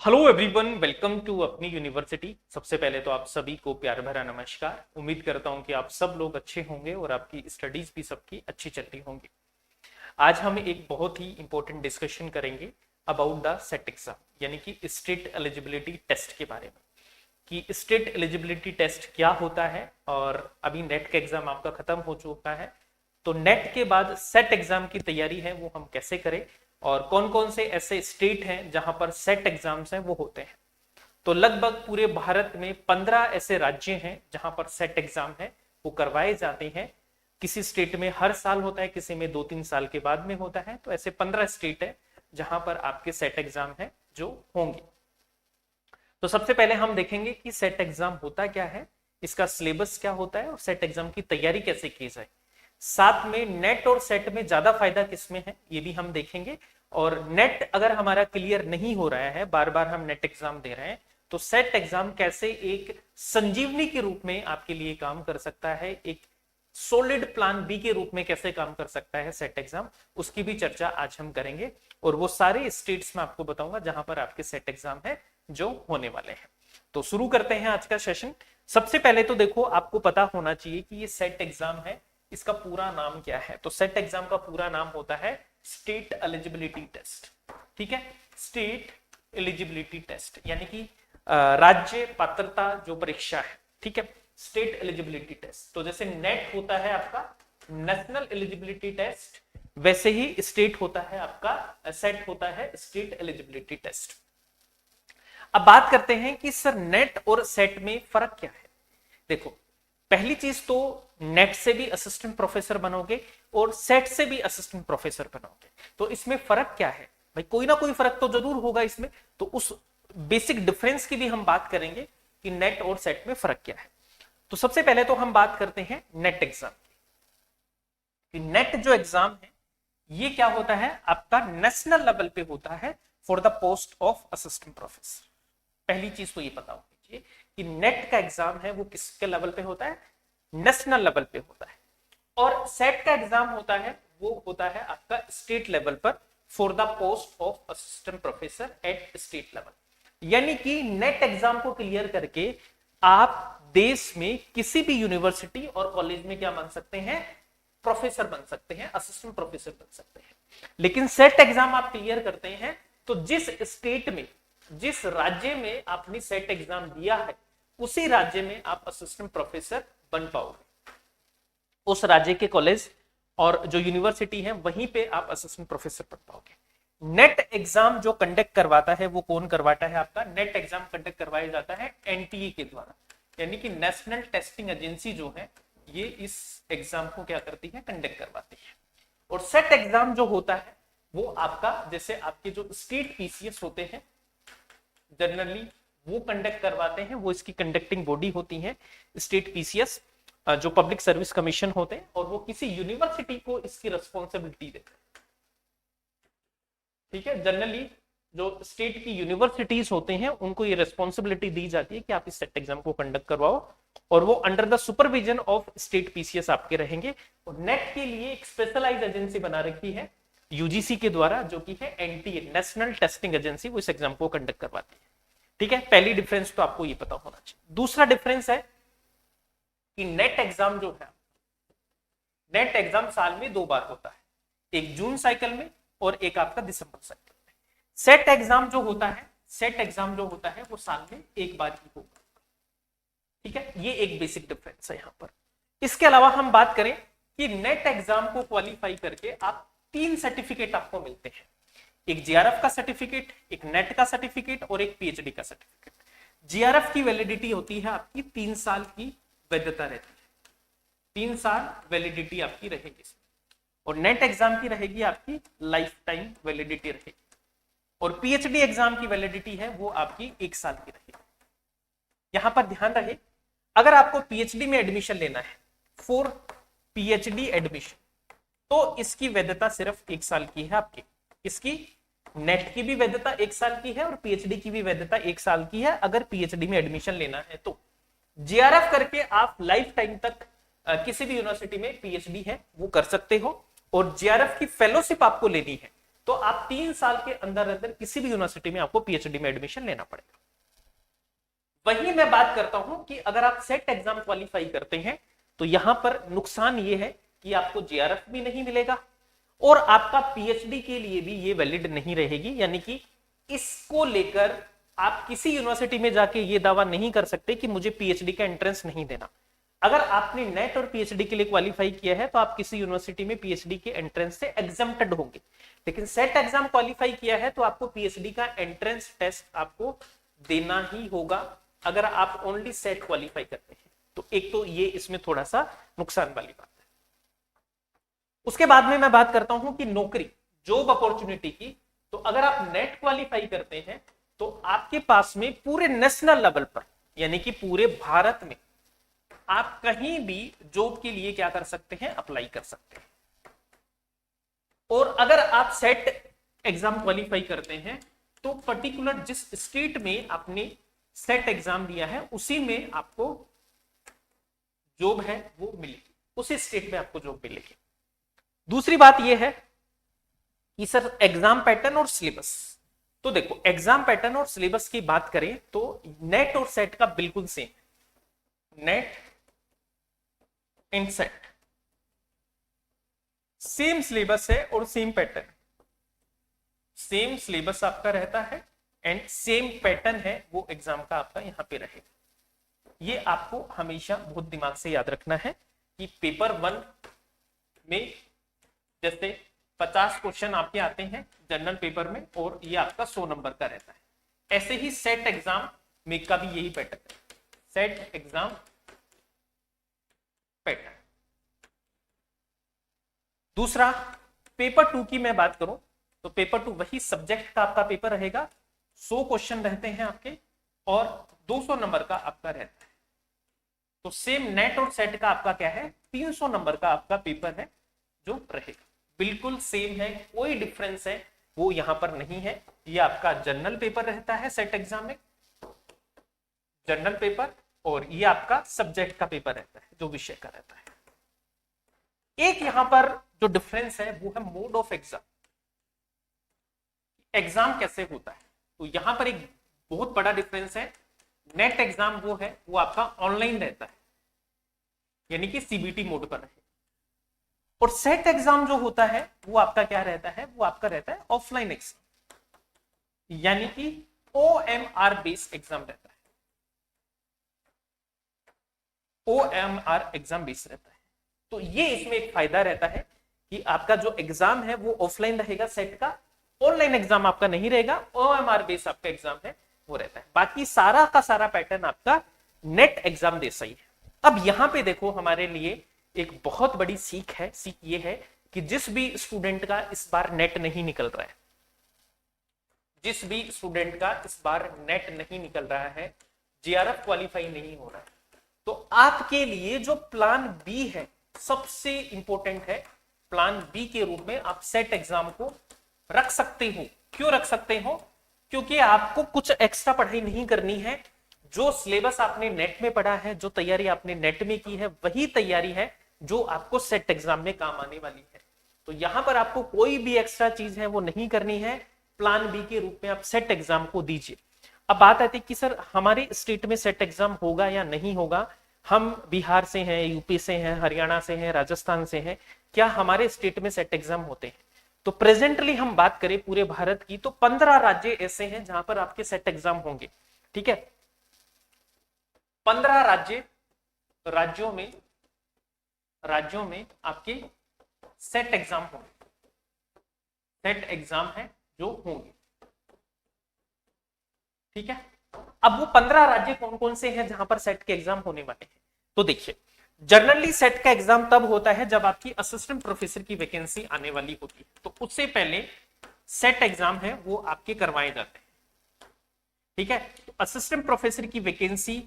Hello everyone, welcome to अपनी university. सबसे पहले तो आप सभी को प्यार भरा नमस्कार। उम्मीद करता हूं कि आप सब लोग अच्छे होंगे और आपकी स्टडीज भी सबकी अच्छी चल रही होंगी। आज हम एक बहुत ही इंपॉर्टेंट डिस्कशन करेंगे अबाउट द सेट एग्जाम, यानी कि स्टेट एलिजिबिलिटी टेस्ट के बारे में कि स्टेट एलिजिबिलिटी टेस्ट क्या होता है। और अभी नेट का एग्जाम आपका खत्म हो चुका है, तो नेट के बाद सेट एग्जाम की तैयारी है वो हम कैसे करें और कौन कौन से ऐसे स्टेट हैं जहां पर सेट एग्जाम्स हैं वो होते हैं। तो लगभग पूरे भारत में 15 ऐसे राज्य हैं जहां पर सेट एग्जाम है वो करवाए जाते हैं। किसी स्टेट में हर साल होता है, किसी में 2-3 साल के बाद में होता है। तो ऐसे 15 स्टेट है जहां पर आपके सेट एग्जाम है जो होंगे। तो सबसे पहले हम देखेंगे कि सेट एग्जाम होता क्या है, इसका सिलेबस क्या होता है और सेट एग्जाम की तैयारी कैसे की जाए। साथ में नेट और सेट में ज्यादा फायदा किसमें है ये भी हम देखेंगे। और नेट अगर हमारा क्लियर नहीं हो रहा है, बार बार हम नेट एग्जाम दे रहे हैं, तो सेट एग्जाम कैसे एक संजीवनी के रूप में आपके लिए काम कर सकता है, एक सॉलिड प्लान बी के रूप में कैसे काम कर सकता है सेट एग्जाम, उसकी भी चर्चा आज हम करेंगे। और वो सारे स्टेट्स में आपको बताऊंगा जहां पर आपके सेट एग्जाम है जो होने वाले हैं। तो शुरू करते हैं आज का सेशन। सबसे पहले तो देखो, आपको पता होना चाहिए कि ये सेट एग्जाम है, इसका पूरा नाम क्या है। तो सेट एग्जाम का पूरा नाम होता है स्टेट एलिजिबिलिटी टेस्ट। ठीक है, स्टेट एलिजिबिलिटी टेस्ट यानी कि राज्य पात्रता जो परीक्षा है। ठीक है, स्टेट एलिजिबिलिटी टेस्ट। तो जैसे नेट होता है आपका नेशनल एलिजिबिलिटी टेस्ट, वैसे ही स्टेट होता है आपका, सेट होता है स्टेट एलिजिबिलिटी टेस्ट। अब बात करते हैं कि सर नेट और सेट में फर्क क्या है। देखो, पहली चीज तो नेट से भी असिस्टेंट प्रोफेसर बनोगे और सेट से भी असिस्टेंट प्रोफेसर बनोगे। तो इसमें फर्क क्या है भाई, कोई ना कोई फर्क तो जरूर होगा इसमें। तो उस बेसिक डिफरेंस की भी हम बात करेंगे कि नेट और सेट में फर्क क्या है। तो सबसे पहले तो हम बात करते हैं नेट एग्जाम की। नेट जो एग्जाम है ये क्या होता है, आपका नेशनल लेवल पे होता है for the post of assistant professor. पहली चीज तो ये पता होनी चाहिए कि नेट का एग्जाम है वो किसके लेवल पे होता है, नेशनल लेवल पे होता है। और सेट का एग्जाम होता है वो होता है आपका स्टेट लेवल पर for the post of assistant professor at state level. यानी कि नेट एग्जाम को क्लियर करके आप देश में किसी भी यूनिवर्सिटी और कॉलेज में क्या बन सकते हैं, प्रोफेसर बन सकते हैं, असिस्टेंट प्रोफेसर बन सकते हैं। लेकिन सेट एग्जाम आप क्लियर करते हैं तो जिस स्टेट में, जिस राज्य में आपने सेट एग्जाम दिया है उसी राज्य में आप असिस्टेंट प्रोफेसर बन पाओगे। उस राज्य के कॉलेज और जो यूनिवर्सिटी है वहीं पे आप असिस्टेंट प्रोफेसर बन पाओगे। नेट एग्जाम जो कंडक्ट करवाता है वो कौन करवाता है, आपका नेट एग्जाम कंडक्ट करवाया जाता है एनटीए के द्वारा, यानी कि नेशनल टेस्टिंग एजेंसी जो है ये इस एग्जाम को क्या करती है, कंडक्ट करवाती है। और सेट एग्जाम जो होता है वो आपका, जैसे आपके जो स्टेट पीसीएस होते हैं जनरली वो कंडक्ट करवाते हैं, वो इसकी कंडक्टिंग बॉडी होती है स्टेट पीसीएस, जो पब्लिक सर्विस कमीशन होते हैं, और वो किसी यूनिवर्सिटी को इसकी रिस्पॉन्सिबिलिटी देते हैं। ठीक है, जनरली जो स्टेट की यूनिवर्सिटीज होते हैं उनको ये रिस्पॉन्सिबिलिटी दी जाती है कि आप इस सेट एग्जाम को कंडक्ट करवाओ, और वो under the supervision of state PCS आपके रहेंगे। और नेट के लिए एक स्पेशलाइज एजेंसी बना रखी है यूजीसी के द्वारा, जो कि है एनटीए, नेशनल टेस्टिंग एजेंसी, वो इस एग्जाम को कंडक्ट करवाती है। ठीक है, पहली डिफरेंस तो आपको ये पता होना चाहिए। दूसरा डिफरेंस है कि नेट एग्जाम जो है, नेट एग्जाम साल में 2 बार होता है, एक जून साइकिल में और एक आपका दिसंबर साइकिल में। सेट एग्जाम जो होता है, सेट एग्जाम जो होता है वो साल में 1 बार ही होगा। ठीक है, ये एक बेसिक डिफरेंस है यहां पर। इसके अलावा हम बात करें कि नेट एग्जाम को क्वालिफाई करके आप 3 सर्टिफिकेट आपको मिलते हैं, एक जीआरएफ का सर्टिफिकेट, एक नेट का सर्टिफिकेट और एक पीएचडी का सर्टिफिकेट। जीआरएफ की वैलिडिटी होती है आपकी 3 साल की वैधता रहती है, 3 साल वैलिडिटी आपकी रहेगी इसमें। और नेट एग्जाम की रहेगी आपकी लाइफ टाइम वैलिडिटी रहेगी। और पीएचडी एग्जाम की वैलिडिटी है वो आपकी 1 साल की रहेगी। यहां पर ध्यान रहे, अगर आपको पीएचडी में एडमिशन लेना है, फॉर पीएचडी एडमिशन, तो इसकी वैधता सिर्फ 1 साल की है आपकी। इसकी नेट की भी वैधता 1 साल की है और पीएचडी की भी वैधता 1 साल की है अगर पीएचडी में एडमिशन लेना है तो। जीआरएफ करके आप लाइफ टाइम तक किसी भी यूनिवर्सिटी में पीएचडी है वो कर सकते हो। और जीआरएफ की फेलोशिप आपको लेनी है तो आप 3 साल के अंदर अंदर किसी भी यूनिवर्सिटी में आपको पीएचडी में एडमिशन लेना पड़ेगा। वही मैं बात करता हूं कि अगर आप सेट एग्जाम क्वालिफाई करते हैं तो यहां पर नुकसान ये है कि आपको जेआरएफ भी नहीं मिलेगा और आपका पीएचडी के लिए भी ये वैलिड नहीं रहेगी, यानी कि इसको लेकर आप किसी यूनिवर्सिटी में जाके ये दावा नहीं कर सकते कि मुझे पीएचडी का एंट्रेंस नहीं देना। अगर आपने नेट और पीएचडी के लिए क्वालिफाई किया है तो आप किसी यूनिवर्सिटी में पीएचडी के एंट्रेंस से एग्जम्प्टेड होंगे, लेकिन सेट एग्जाम क्वालिफाई किया है तो आपको पीएचडी का एंट्रेंस टेस्ट आपको देना ही होगा अगर आप ओनली सेट क्वालिफाई करते हैं। तो एक तो ये इसमें थोड़ा सा नुकसान वाली बात है। उसके बाद में मैं बात करता हूं कि नौकरी, जॉब अपॉर्चुनिटी की, तो अगर आप नेट क्वालिफाई करते हैं तो आपके पास में पूरे नेशनल लेवल पर, यानी कि पूरे भारत में आप कहीं भी जॉब के लिए क्या कर सकते हैं, अप्लाई कर सकते हैं। और अगर आप सेट एग्जाम क्वालिफाई करते हैं तो पर्टिकुलर जिस स्टेट में आपने सेट एग्जाम दिया है उसी में आपको जॉब है वो मिलेगी, उसी स्टेट में आपको जॉब मिलेगी। दूसरी बात यह है कि सर एग्जाम पैटर्न और सिलेबस, तो देखो एग्जाम पैटर्न और सिलेबस की बात करें तो नेट और सेट का बिल्कुल same, net and set same syllabus है और सेम पैटर्न, सेम सिलेबस आपका रहता है एंड सेम पैटर्न है वो एग्जाम का आपका यहां पे रहेगा। ये आपको हमेशा बहुत दिमाग से याद रखना है कि पेपर 1 में जैसे 50 क्वेश्चन आपके आते हैं जनरल पेपर में और ये आपका 100 नंबर का रहता है, ऐसे ही सेट एग्जाम में का भी यही पैटर्न है, सेट एग्जाम पैटर्न। दूसरा पेपर 2 की मैं बात करूं तो पेपर 2 वही सब्जेक्ट का आपका पेपर रहेगा, 100 क्वेश्चन रहते हैं आपके और 200 नंबर का आपका रहता है। तो सेम नेट और सेट का आपका क्या है, 300 नंबर का आपका पेपर है जो रहेगा, बिल्कुल सेम है, कोई डिफरेंस है वो यहां पर नहीं है। ये आपका जनरल पेपर रहता है सेट एग्जाम में, जनरल पेपर, और ये आपका सब्जेक्ट का पेपर रहता है जो विषय का रहता है। एक यहां पर जो डिफरेंस है वो है मोड ऑफ एग्जाम, एग्जाम कैसे होता है। तो यहां पर एक बहुत बड़ा डिफरेंस है, नेट एग्जाम वो है वो आपका ऑनलाइन रहता है, यानी कि सीबीटी मोड पर है, और सेट एग्जाम जो होता है वो आपका क्या रहता है, वो आपका रहता है ऑफलाइन एग्जाम, यानी कि ओएमआर बेस्ड एग्जाम रहता है, ओएमआर एग्जाम बेस्ड रहता है। तो ये इसमें एक फायदा रहता है कि आपका जो एग्जाम है वो ऑफलाइन रहेगा, सेट का ऑनलाइन एग्जाम आपका नहीं रहेगा, ओएमआर बेस्ड आपका एग्जाम है वो रहता है। बाकी सारा का सारा पैटर्न आपका नेट एग्जाम जैसा ही है। अब यहां पे देखो हमारे लिए एक बहुत बड़ी सीख है, सीख ये है कि जिस भी स्टूडेंट का इस बार नेट नहीं निकल रहा है, जिस भी स्टूडेंट का इस बार नेट नहीं निकल रहा है, जेआरएफ क्वालिफाई नहीं हो रहा है, तो आपके लिए जो प्लान बी है सबसे इंपॉर्टेंट है। प्लान बी के रूप में आप सेट एग्जाम को रख सकते हो। क्यों रख सकते हो? क्योंकि आपको कुछ एक्स्ट्रा पढ़ाई नहीं करनी है, जो सिलेबस आपने नेट में पढ़ा है, जो तैयारी आपने नेट में की है, वही तैयारी है जो आपको सेट एग्जाम में काम आने वाली है। तो यहां पर आपको कोई भी एक्स्ट्रा चीज है वो नहीं करनी है, प्लान बी के रूप में आप सेट एग्जाम को दीजिए। अब बात आती है कि सर हमारे स्टेट में सेट एग्जाम होगा या नहीं होगा, हम बिहार से हैं, यूपी से हैं, हरियाणा से हैं, राजस्थान से हैं, क्या हमारे स्टेट में सेट एग्जाम होते हैं? तो प्रेजेंटली हम बात करें पूरे भारत की तो 15 राज्य ऐसे हैं जहां पर आपके सेट एग्जाम होंगे। ठीक है, 15 राज्यों में आपके सेट एग्जाम होंगे, सेट एग्जाम है जो होंगे। ठीक है, अब वो 15 राज्य कौन कौन से हैं जहां पर सेट के एग्जाम होने वाले हैं? तो देखिए, जनरली सेट का एग्जाम तब होता है जब आपकी असिस्टेंट प्रोफेसर की वैकेंसी आने वाली होती है, तो उससे पहले सेट एग्जाम है वो आपके करवाए जाते हैं। ठीक है, तो असिस्टेंट प्रोफेसर की वैकेंसी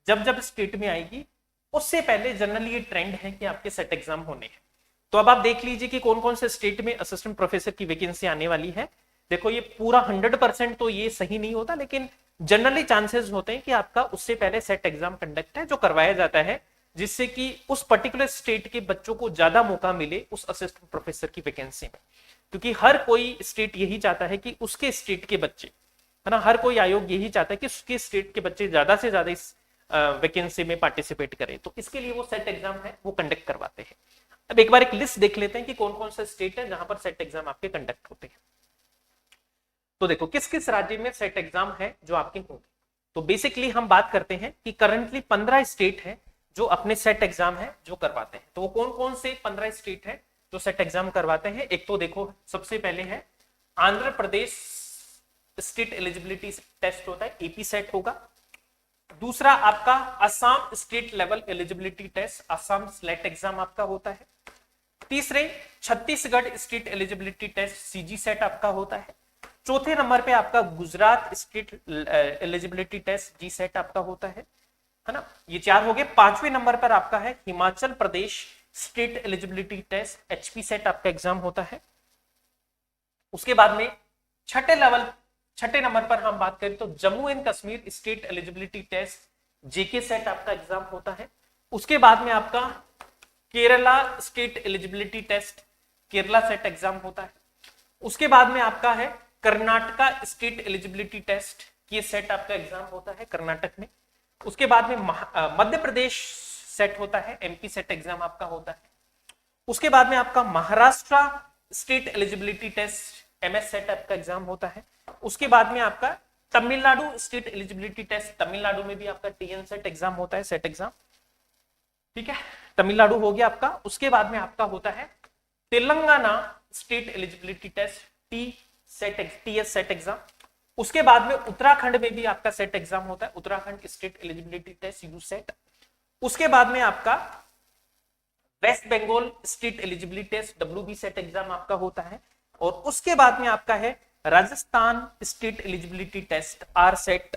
जब जब स्टेट में आएगी उससे पहले जनरली ये ट्रेंड है कि आपके सेट एग्जाम होने हैं। तो अब आप देख लीजिए कि कौन कौन से स्टेट में असिस्टेंट प्रोफेसर की वैकेंसी आने वाली है। देखो ये पूरा 100% तो ये सही नहीं होता, लेकिन जनरली चांसेस होते हैं कि आपका उससे पहले सेट एग्जाम कंडक्ट है जो करवाया जाता है, जिससे कि उस पर्टिकुलर स्टेट के बच्चों को ज्यादा मौका मिले उस असिस्टेंट प्रोफेसर की वैकेंसी में। क्योंकि हर कोई स्टेट यही चाहता है कि उसके स्टेट के बच्चे, है ना, हर कोई आयोग यही चाहता है कि उसके स्टेट के बच्चे ज्यादा से ज्यादा इस वैकेंसी में पार्टिसिपेट करें। तो इसके लिए वो सेट एग्जाम है वो कंडक्ट करवाते हैं। अब एक बार एक लिस्ट देख लेते हैं कि कौन कौन सा स्टेट है जहां पर सेट एग्जाम आपके कंडक्ट होते हैं। तो देखो किस किस राज्य में सेट एग्जाम है जो आपके होंगे। तो बेसिकली हम बात करते हैं कि करंटली 15 स्टेट है जो अपने सेट एग्जाम है जो करवाते हैं। तो वो कौन कौन से 15 स्टेट है जो सेट एग्जाम करवाते हैं। एक तो देखो सबसे पहले है Andhra Pradesh state eligibility test होता है, एपी सेट होगा। दूसरा आपका Assam state level eligibility test, Assam SLET exam आपका होता है। तीसरे Chhattisgarh state eligibility test, CG SET आपका होता है। चौथे नंबर पे आपका Gujarat state eligibility test, G SET आपका होता है ना। ये 4 हो गए। 5वें नंबर पर आपका है Himachal Pradesh state eligibility test, HP SET आपका एग्जाम होता है। उसके बाद में छठे नंबर पर हम बात करें तो Jammu and Kashmir state eligibility test, JK SET आपका एग्जाम होता है। उसके बाद में आपका Kerala state eligibility test, Kerala SET exam होता है। उसके बाद में आपका है कर्नाटका स्टेट एलिजिबिलिटी टेस्ट, ये सेट आपका एग्जाम होता है कर्नाटक में। उसके बाद में मध्य प्रदेश सेट होता है, एमपी सेट एग्जाम आपका होता है। उसके बाद में आपका Maharashtra state eligibility test, MS SET आपका एग्जाम होता है। उसके बाद में आपका Tamil Nadu state eligibility test, Tamil Nadu में भी आपका टीएन सेट एग्जाम होता है, सेट एग्जाम, ठीक है, तमिलनाडु हो गया आपका। उसके बाद में आपका होता है Telangana state eligibility test, TS SET exam. उसके बाद में उत्तराखंड में भी आपका सेट एग्जाम होता है, Uttarakhand state eligibility test, U SET. उसके बाद में आपका West Bengal state eligibility test, WB SET exam आपका होता है। और उसके बाद में आपका है Rajasthan state eligibility test, R SET.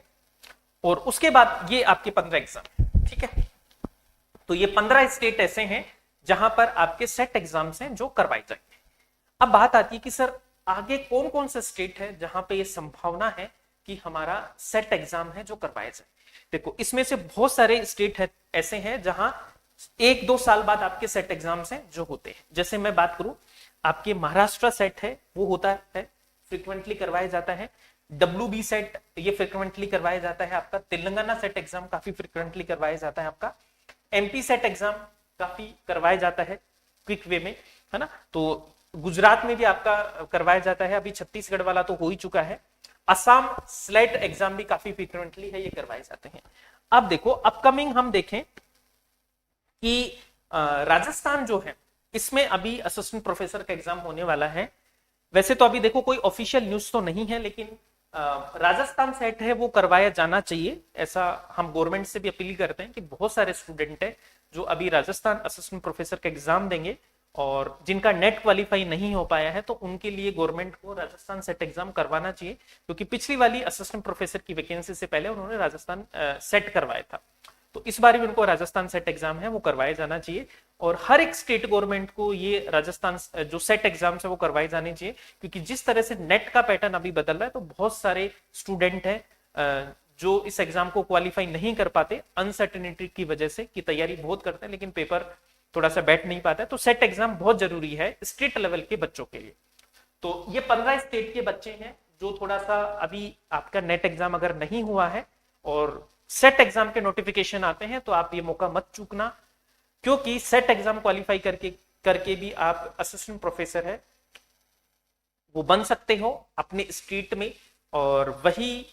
और उसके बाद ये आपके 15 एग्जाम, ठीक है। तो ये 15 स्टेट ऐसे हैं जहां पर आपके सेट एग्जाम्स हैं जो करवाए जाएंगे। अब बात आती है कि सर आगे कौन कौन से स्टेट है जहां पे ये संभावना है कि हमारा सेट एग्जाम है जो करवाया जाए। देखो इसमें से बहुत सारे स्टेट है ऐसे हैं जहां 1-2 साल बाद आपके सेट एग्जाम्स हैं जो होते हैं। जैसे मैं बात करूं, आपके महाराष्ट्र सेट है वो होता है, फ्रीक्वेंटली करवाया जाता है। डब्ल्यूबी सेट ये फ्रीक्वेंटली करवाया जाता है आपका। तेलंगाना सेट एग्जाम काफी फ्रीक्वेंटली करवाया जाता है आपका। एमपी सेट एग्जाम काफी करवाया जाता है क्विक वे में, है ना। तो गुजरात में भी आपका करवाया जाता है, अभी छत्तीसगढ़ वाला तो हो ही चुका है। असम स्लेट एग्जाम भी काफी फ्रीक्वेंटली है, ये करवाए जाते हैं। अब देखो अपकमिंग हम देखें कि राजस्थान जो है इसमें अभी असिस्टेंट प्रोफेसर का एग्जाम होने वाला है। वैसे तो अभी देखो कोई ऑफिशियल न्यूज तो नहीं है, लेकिन राजस्थान सेट है वो करवाया जाना चाहिए, ऐसा हम गवर्नमेंट से भी अपील करते हैं कि बहुत सारे स्टूडेंट है जो अभी राजस्थान असिस्टेंट प्रोफेसर का एग्जाम देंगे और जिनका नेट क्वालिफाई नहीं हो पाया है, तो उनके लिए गवर्नमेंट को राजस्थान सेट एग्जाम करवाना चाहिए। क्योंकि पिछली वाली असिस्टेंट प्रोफेसर की वैकेंसी से पहले उन्होंने राजस्थान सेट करवाया था, तो इस बार भी उनको राजस्थान सेट एग्जाम है वो करवाया जाना चाहिए। और हर एक स्टेट गवर्नमेंट को ये राजस्थान जो सेट एग्जाम है वो करवाए जाने चाहिए, क्योंकि जिस तरह से नेट का पैटर्न अभी बदल रहा है तो बहुत सारे स्टूडेंट है जो इस एग्जाम को क्वालिफाई नहीं कर पाते अनसर्टेनिटी की वजह से, कि तैयारी बहुत करते हैं लेकिन पेपर थोड़ा सा बैठ नहीं पाता है। तो सेट एग्जाम बहुत जरूरी है स्टेट लेवल के बच्चों के लिए। तो ये 15 स्टेट के बच्चे हैं जो थोड़ा सा अभी आपका नेट एग्जाम अगर नहीं हुआ है और सेट एग्जाम के नोटिफिकेशन आते हैं तो आप ये मौका मत चूकना, क्योंकि सेट एग्जाम क्वालिफाई करके भी आप असिस्टेंट प्रोफेसर है वो बन सकते हो अपने स्टेट में। और वही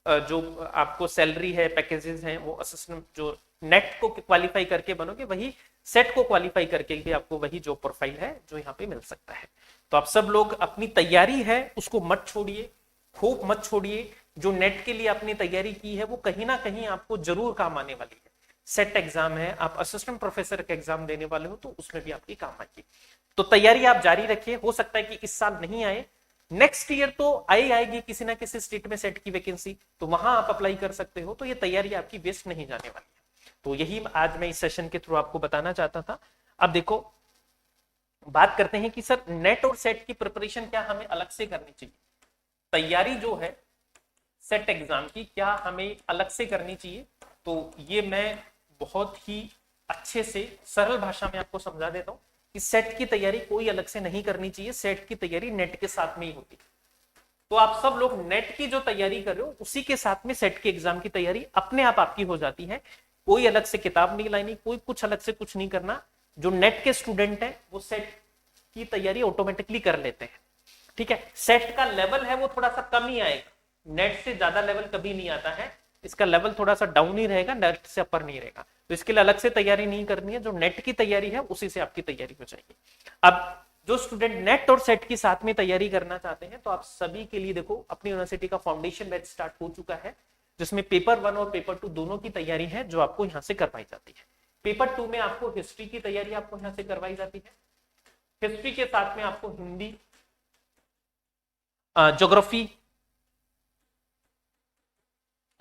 जो आपको सैलरी है, पैकेजेस हैं, वो असिस्टेंट जो नेट को क्वालिफाई करके बनोगे वही सेट को क्वालिफाई करके भी आपको वही जॉब प्रोफाइल है जो यहाँ पे मिल सकता है। तो आप सब लोग अपनी तैयारी है उसको मत छोड़िए, होप मत छोड़िए। जो नेट के लिए आपने तैयारी की है वो कहीं ना कहीं आपको जरूर काम आने वाली है। सेट एग्जाम है, आप असिस्टेंट प्रोफेसर का एग्जाम देने वाले हो तो उसमें भी आपकी काम आएगी। तो तैयारी आप जारी रखिए, हो सकता है कि इस साल नहीं आए, नेक्स्ट ईयर तो आएगी किसी ना किसी स्टेट में सेट की वैकेंसी, तो वहां आप अप्लाई कर सकते हो। तो ये तैयारी आपकी वेस्ट नहीं जाने वाली है। तो यही आज मैं इस सेशन के थ्रू आपको बताना चाहता था। अब देखो बात करते हैं कि सर नेट और सेट की प्रिपरेशन क्या हमें अलग से करनी चाहिए, तैयारी जो है सेट एग्जाम की क्या हमें अलग से करनी चाहिए। तो ये मैं बहुत ही अच्छे से सरल भाषा में आपको समझा देता हूँ। कि सेट की तैयारी कोई अलग से नहीं करनी चाहिए, सेट की तैयारी नेट के साथ में ही होती है। तो आप सब लोग नेट की जो तैयारी कर रहे हो उसी के साथ में सेट के एग्जाम की तैयारी अपने आप आपकी हो जाती है। कोई अलग से किताब नहीं लानी, कोई कुछ अलग से कुछ नहीं करना। जो नेट के स्टूडेंट है वो सेट की तैयारी ऑटोमेटिकली कर लेते हैं। ठीक है, सेट का लेवल है वो थोड़ा सा कम ही आएगा, नेट से ज्यादा लेवल कभी नहीं आता है, इसका लेवल थोड़ा सा डाउन ही रहेगा, नेट से अपर नहीं रहेगा। तो इसके लिए अलग से तैयारी नहीं करनी है, जो नेट की तैयारी है उसी से आपकी तैयारी हो जाएगी। अब जो स्टूडेंट नेट और सेट की साथ में तैयारी करना चाहते हैं तो आप सभी के लिए देखो अपनी यूनिवर्सिटी का फाउंडेशन बैच स्टार्ट हो चुका है, जिसमें पेपर 1 और पेपर 2 दोनों की तैयारी है जो आपको यहाँ से करवाई जाती है। पेपर 2 में आपको हिस्ट्री की तैयारी आपको यहाँ से करवाई जाती है, हिस्ट्री के साथ में आपको हिंदी, ज्योग्राफी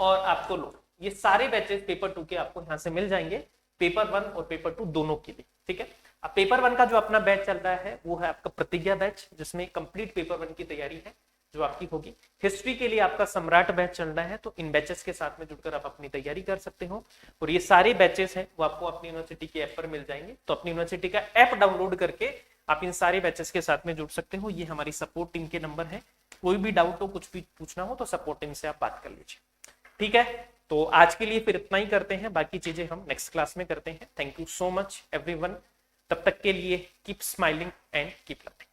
और आपको लो, ये सारे बैचेस पेपर 2 के आपको यहाँ से मिल जाएंगे, पेपर 1 और पेपर 2 दोनों के लिए। ठीक है, अब पेपर 1 का जो अपना बैच चल रहा है वो है आपका प्रतिज्ञा बैच, जिसमें कंप्लीट पेपर 1 की तैयारी है जो आपकी होगी। हिस्ट्री के लिए आपका सम्राट बैच चल रहा है, तो इन बैचेस के साथ में जुड़कर आप अपनी तैयारी कर सकते हो। और ये सारे बैचेस हैं वो आपको अपनी यूनिवर्सिटी के ऐप पर मिल जाएंगे, तो अपनी यूनिवर्सिटी का ऐप डाउनलोड करके आप इन सारे बैचेस के साथ में जुड़ सकते हो। ये हमारी सपोर्ट टीम के नंबर है, कोई भी डाउट हो, कुछ भी पूछना हो तो सपोर्ट टीम से आप बात कर लीजिए। ठीक है, तो आज के लिए फिर इतना ही करते हैं, बाकी चीजें हम नेक्स्ट क्लास में करते हैं। Thank you so much everyone, तब तक के लिए keep smiling and keep learning.